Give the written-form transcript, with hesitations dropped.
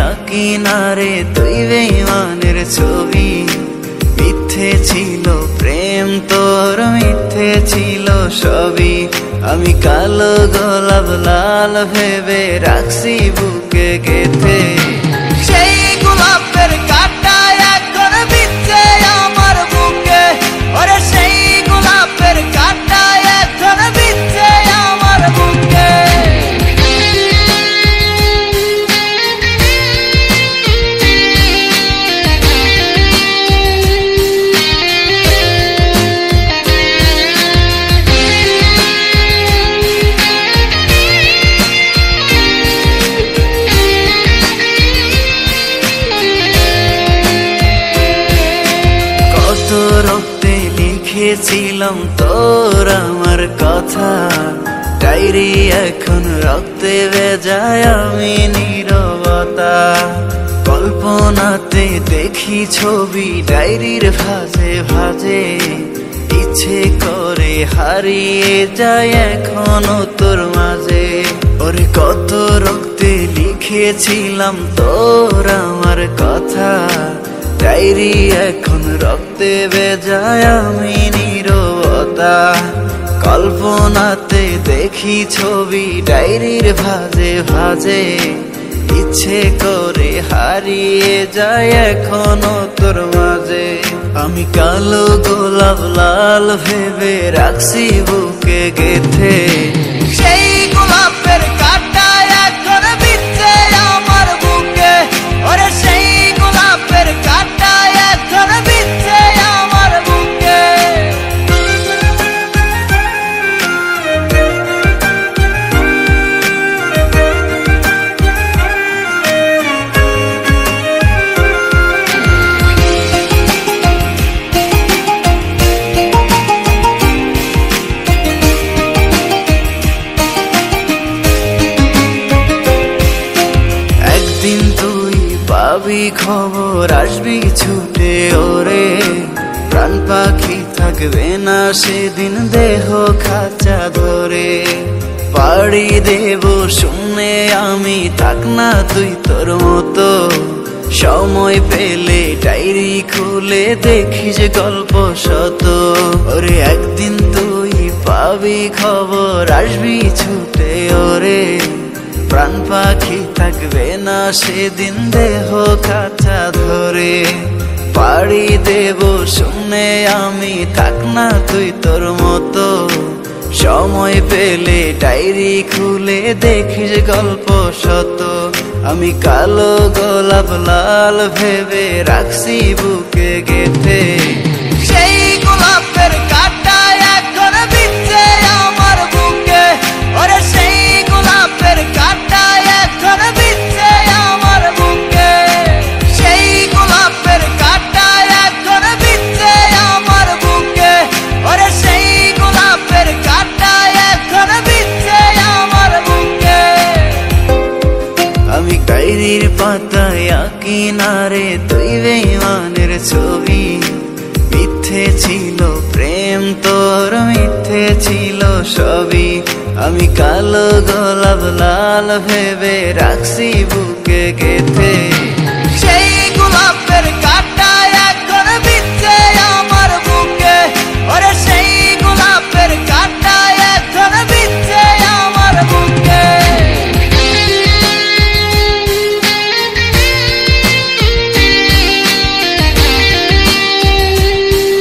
আঁকি না রে তুই বেঈমানের ছবি। মিথ্যে ছিল প্রেম তোর, মিথ্যে ছিল সবই। আমি কালো গোলাপ লাল ভেবে রাখছি বুকে গেথে। সেই গোলাপের কাঁটা এখন বিচ্ছে আমার বুকে, ওরে সেই গোলাপের কাঁটা এখন বিচ্ছে আমার বুকে। রক্তে লিখেছিলাম তোর আমার কথা, ডায়েরি এখন রক্তে ভেজায় আমি নীরবতা। কল্পনাতে দেখি ছবি ডায়েরির ভাঁজে ভাঁজে, ইচ্ছে করে হারিয়ে যায় এখনো তোর মাঝে। ওরে কত রক্তে লিখেছিলাম তোর আমার কথা, ডায়েরি এখন রক্তে ভেজায় আমি নীরবতা। কল্পনাতে দেখি ছবি ডায়েরির ভাঁজে ভাঁজে, ইচ্ছে করে হারিয়ে যায় এখনো তোর মাঝে। আমি কালো গোলাপ লাল ভেবে রাখছি বুকে গেথে। সেই গোলাপের কাঁটা এখন বিচ্ছে আমার বুকে, ওরে সেই গোলাপের কাঁটা এখন বিচ্ছে আমার বুকে। একদিন তুই পাবি খবর, আসবি ছুটে ওরে। প্রাণ পাখি থাকবে না সেদিন দেহ খাঁচা ধরে। পাড়ি দেব শুনে আমি, থাক না তুই তোর মতো। সময় পেলে ডায়েরি খুলে দেখিস গল্প শত। ওরে একদিন তুই পাবি খবর, আসবি ছুটে ওরে। প্রাণ পাখি থাকবে না সেদিন দেহ খাঁচা ধরে। পাড়ি দেব শুনে আমি, থাক না তুই তোর মতো। সময় পেলে ডায়েরি খুলে দেখিস গল্প শত। আমি কালো গোলাপ লাল ভেবে রাখছি বুকে গেথে। সেই গোলাপের কাঁটা এখন বিচ্ছে আমার বুকে, ওরে সেই গোলাপের কাঁটা এখন বিচ্ছে আমার বুকে। সেই গোলাপের কাঁটা এখন বিচ্ছে আমার বুকে, ওরে সেই গোলাপের কাঁটা এখন বিচ্ছে আমার বুকে। আমি ডায়েরির পাতায় আঁকি না রে তুই বেঈমানের ছবি। মিথ্যে ছিল প্রেম তোর, মিথ্যে ছিল সবই। আমি কালো গোলাপ লাল ভেবে রাখছি বুকে গেথে।